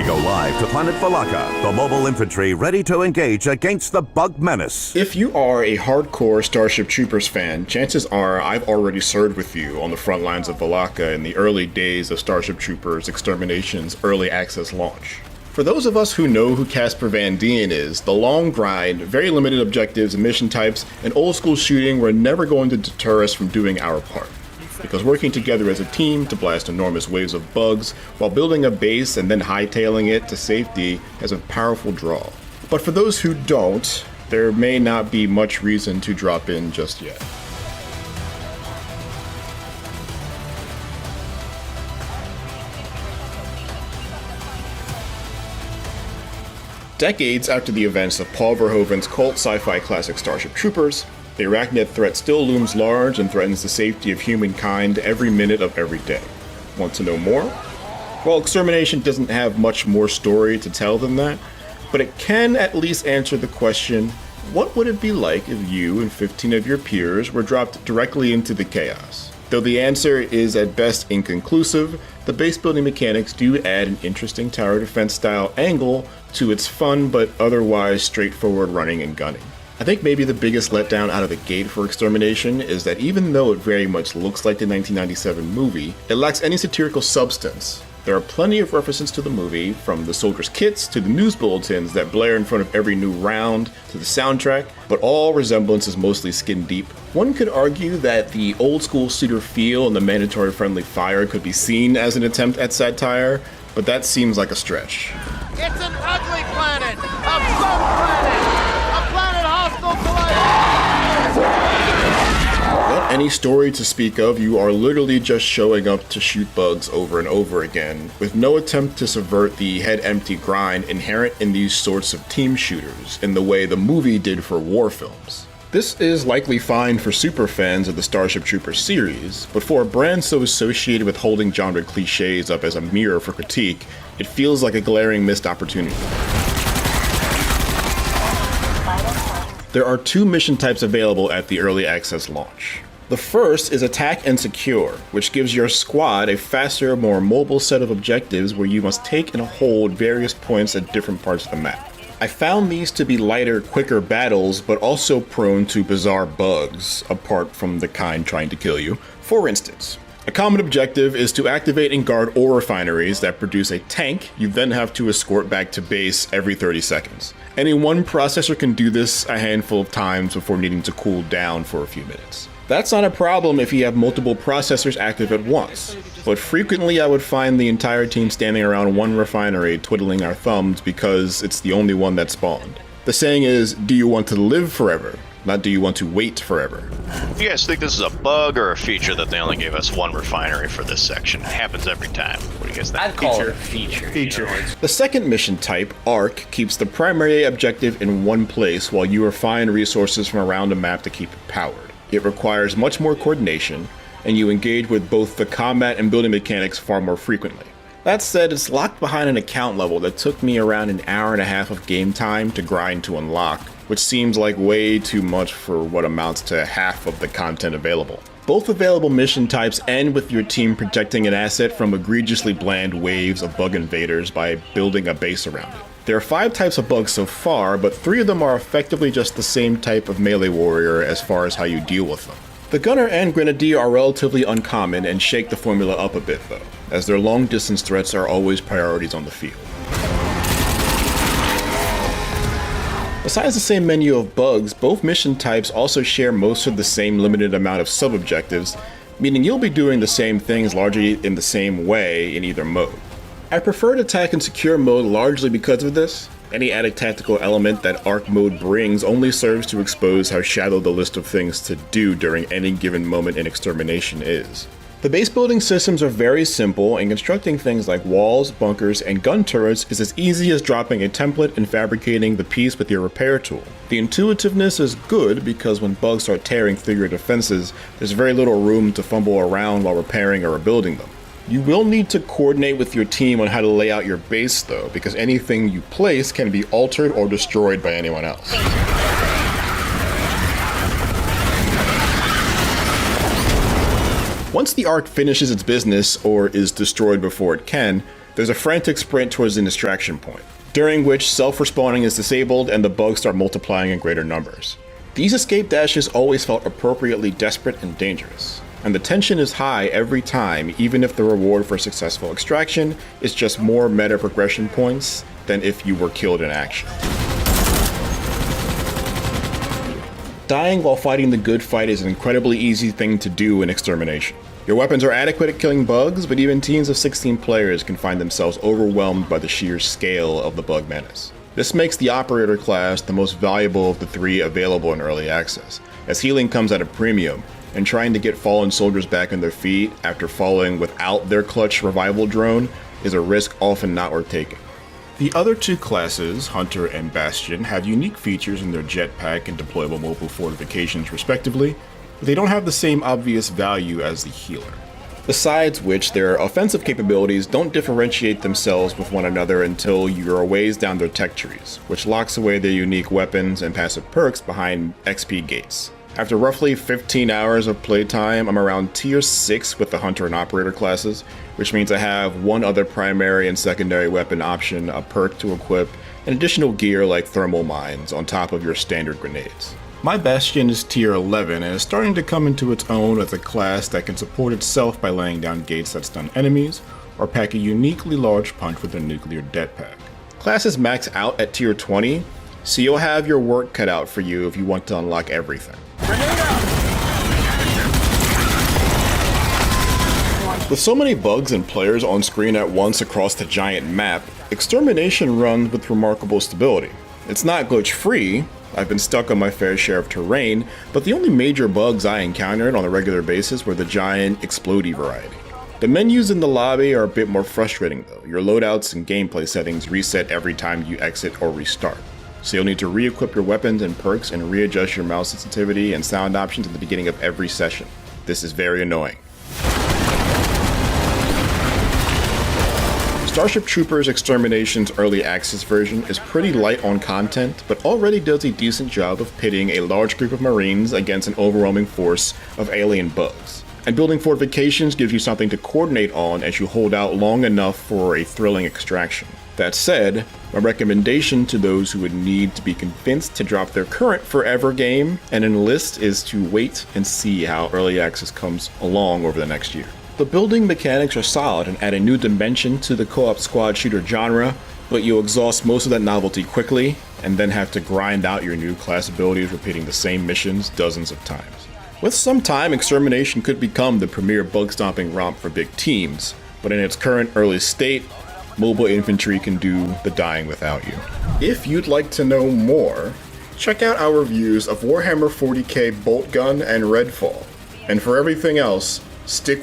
go live to planet Valaka, the mobile infantry ready to engage against the bug menace. If you are a hardcore Starship Troopers fan, chances are I've already served with you on the front lines of Valaka in the early days of Starship Troopers Extermination's early access launch. For those of us who know who Casper Van Dien is, the long grind, very limited objectives and mission types, and old school shooting were never going to deter us from doing our part. Because working together as a team to blast enormous waves of bugs while building a base and then hightailing it to safety has a powerful draw. But for those who don't, there may not be much reason to drop in just yet. Decades after the events of Paul Verhoeven's cult sci-fi classic Starship Troopers, the Arachnid threat still looms large and threatens the safety of humankind every minute of every day. Want to know more? Well, Extermination doesn't have much more story to tell than that, but it can at least answer the question, what would it be like if you and 15 of your peers were dropped directly into the chaos? Though the answer is at best inconclusive, the base building mechanics do add an interesting tower defense style angle to its fun but otherwise straightforward running and gunning. I think maybe the biggest letdown out of the gate for Extermination is that even though it very much looks like the 1997 movie, it lacks any satirical substance. There are plenty of references to the movie, from the soldiers' kits to the news bulletins that blare in front of every new round to the soundtrack, but all resemblance is mostly skin deep. One could argue that the old school shooter feel and the mandatory friendly fire could be seen as an attempt at satire, but that seems like a stretch. It's an ugly planet! A bug planet! A planet hostile to life! Without any story to speak of, you are literally just showing up to shoot bugs over and over again, with no attempt to subvert the head-empty grind inherent in these sorts of team shooters, in the way the movie did for war films. This is likely fine for superfans of the Starship Troopers series, but for a brand so associated with holding genre cliches up as a mirror for critique, it feels like a glaring missed opportunity. There are two mission types available at the early access launch. The first is Attack and Secure, which gives your squad a faster, more mobile set of objectives where you must take and hold various points at different parts of the map. I found these to be lighter, quicker battles, but also prone to bizarre bugs, apart from the kind trying to kill you. For instance, a common objective is to activate and guard ore refineries that produce a tank you then have to escort back to base every 30 seconds. Any one processor can do this a handful of times before needing to cool down for a few minutes. That's not a problem if you have multiple processors active at once, but frequently I would find the entire team standing around one refinery twiddling our thumbs because it's the only one that spawned. The saying is, do you want to live forever? Not do you want to wait forever. You guys think this is a bug or a feature that they only gave us one refinery for this section? It happens every time. What do you guys think? I'd call it a feature. Feature. The second mission type, Arc, keeps the primary objective in one place while you refine resources from around the map to keep it powered. It requires much more coordination, and you engage with both the combat and building mechanics far more frequently. That said, it's locked behind an account level that took me around an hour and a half of game time to grind to unlock, which seems like way too much for what amounts to half of the content available. Both available mission types end with your team protecting an asset from egregiously bland waves of bug invaders by building a base around it. There are 5 types of bugs so far, but 3 of them are effectively just the same type of melee warrior as far as how you deal with them. The Gunner and Grenadier are relatively uncommon and shake the formula up a bit though, as their long distance threats are always priorities on the field. Besides the same menu of bugs, both mission types also share most of the same limited amount of sub-objectives, meaning you'll be doing the same things largely in the same way in either mode. I preferred Attack and Secure mode largely because of this. Any added tactical element that Arc mode brings only serves to expose how shallow the list of things to do during any given moment in Extermination is. The base building systems are very simple, and constructing things like walls, bunkers, and gun turrets is as easy as dropping a template and fabricating the piece with your repair tool. The intuitiveness is good because when bugs start tearing through your defenses, there's very little room to fumble around while repairing or rebuilding them. You will need to coordinate with your team on how to lay out your base though, because anything you place can be altered or destroyed by anyone else. Once the Ark finishes its business, or is destroyed before it can, There's a frantic sprint towards an extraction point, during which self-respawning is disabled and the bugs start multiplying in greater numbers. These escape dashes always felt appropriately desperate and dangerous, and the tension is high every time, even if the reward for successful extraction is just more meta progression points than if you were killed in action. Dying while fighting the good fight is an incredibly easy thing to do in Extermination. Your weapons are adequate at killing bugs, but even teams of 16 players can find themselves overwhelmed by the sheer scale of the bug menace. This makes the Operator class the most valuable of the three available in early access, as healing comes at a premium, and trying to get fallen soldiers back on their feet after falling without their clutch revival drone is a risk often not worth taking. The other two classes, Hunter and Bastion, have unique features in their jetpack and deployable mobile fortifications respectively, but they don't have the same obvious value as the healer. Besides which, their offensive capabilities don't differentiate themselves with one another until you're a ways down their tech trees, which locks away their unique weapons and passive perks behind XP gates. After roughly 15 hours of playtime, I'm around tier 6 with the Hunter and Operator classes, which means I have one other primary and secondary weapon option, a perk to equip, and additional gear like thermal mines on top of your standard grenades. My Bastion is tier 11 and is starting to come into its own as a class that can support itself by laying down gates that stun enemies, or pack a uniquely large punch with a nuclear det pack. Classes max out at tier 20, so you'll have your work cut out for you if you want to unlock everything. With so many bugs and players on screen at once across the giant map, Extermination runs with remarkable stability. It's not glitch-free. I've been stuck on my fair share of terrain, but the only major bugs I encountered on a regular basis were the giant explodey variety. The menus in the lobby are a bit more frustrating though. Your loadouts and gameplay settings reset every time you exit or restart, so you'll need to re-equip your weapons and perks and readjust your mouse sensitivity and sound options at the beginning of every session. This is very annoying. Starship Troopers Extermination's early access version is pretty light on content, but already does a decent job of pitting a large group of Marines against an overwhelming force of alien bugs. And building fortifications gives you something to coordinate on as you hold out long enough for a thrilling extraction. That said, my recommendation to those who would need to be convinced to drop their current forever game and enlist is to wait and see how early access comes along over the next year. The building mechanics are solid and add a new dimension to the co-op squad shooter genre, but you'll exhaust most of that novelty quickly and then have to grind out your new class abilities repeating the same missions dozens of times. With some time, Extermination could become the premier bug-stomping romp for big teams, but in its current early state, mobile infantry can do the dying without you. If you'd like to know more, check out our reviews of Warhammer 40k Bolt Gun and Redfall, and for everything else, stick with